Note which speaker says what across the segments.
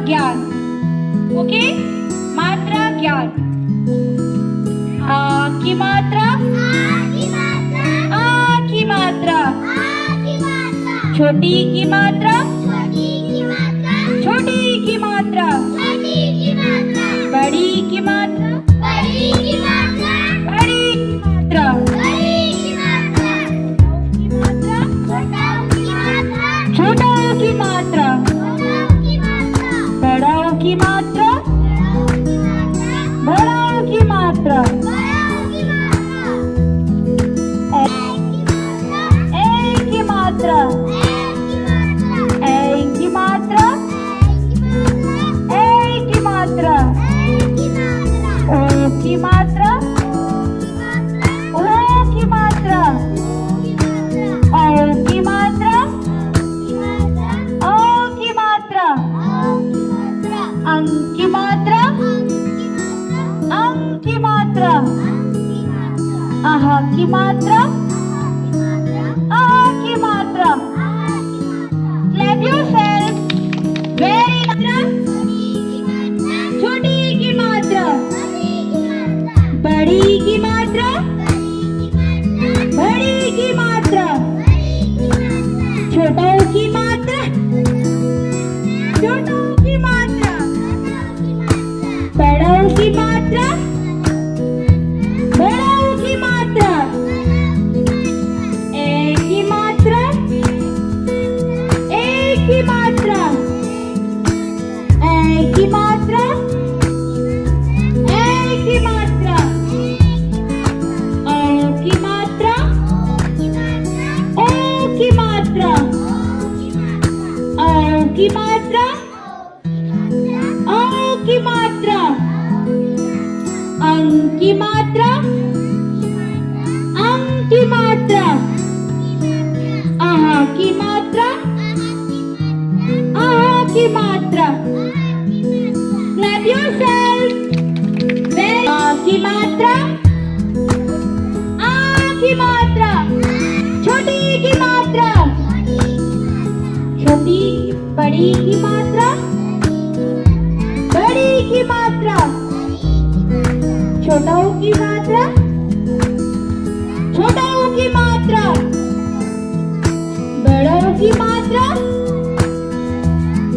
Speaker 1: ज्ञान। ओके, मात्रा ज्ञान। आ की मात्रा, आ की मात्रा। छोटी की मात्रा, छोटी की मात्रा। बड़ी की मात्रा, बड़ी की मात्रा। छोटाओं की मात्रा, बड़ाओं की मात्रा, बड़ाओं की मात्रा। ए की मात्रा, ए की मात्रा, ए की मात्रा। ओ की मात्रा, ओ की मात्रा। औ की मात्रा, औ की मात्रा। अंक की मात्रा, अंक की मात्रा। आह की मात्रा, आह की मात्रा। Clap yourself. Very nice. छोटी की मात्रा, बड़ी की मात्रा, बड़ी की मात्रा। छोटों की मात्रा, छोटों की मात्रा। बड़ों की मात्रा, बड़ों की मात्रा। ए की मात्रा, ए की मात्रा। ए की मात्रा, ए की मात्रा। ओ की मात्रा, ओ की मात्रा। ओ की मात्रा, ओ की मात्रा। अंक की मात्रा, अंक की मात्रा। आह की मात्रा, आह की मात्रा। Clap yourself. आ की मात्रा, आ की मात्रा। छोटी की मात्रा, छोटी, बड़ी की मात्रा, बड़ी की मात्रा। छोटों की मात्रा, छोटों की मात्रा। बड़ों की मात्रा,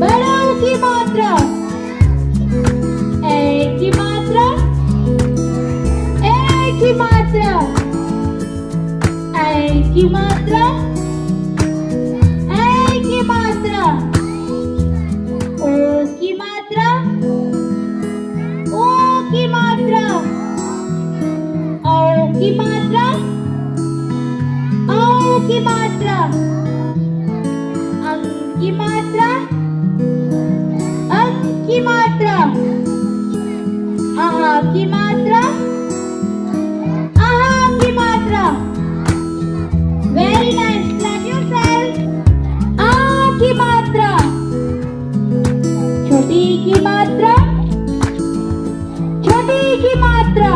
Speaker 1: बड़ों की मात्रा। ए की मात्रा, ए की मात्रा। ए की मात्रा, ए की मात्रा। ओ की मात्रा, ओ की मात्रा। औ की मात्रा, औ की मात्रा। अंक की मात्रा, अंक की मात्रा। आहा की मात्रा, आहा की मात्रा। Very nice. Clap yourself. आ की मात्रा, छोटी की मात्रा, छोटी की मात्रा।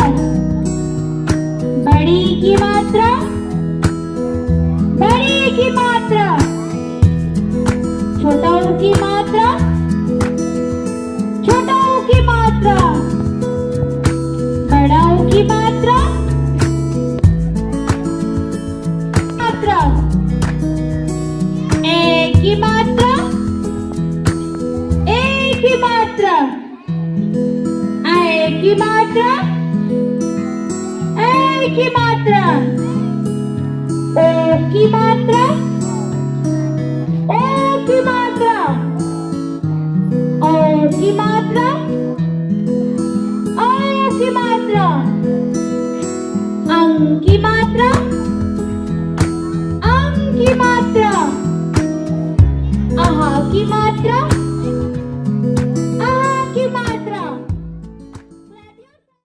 Speaker 1: बड़ी की मात्रा, बड़ी की मात्रा। छोटों की मात्रा, छोटों की मात्रा। बड़ों की मात्रा, मात्रा। ए की मात्रा, ए की मात्रा। ए की मात्रा, ए की मात्रा। ओ की मात्रा, ओ की मात्रा। ओ की मात्रा,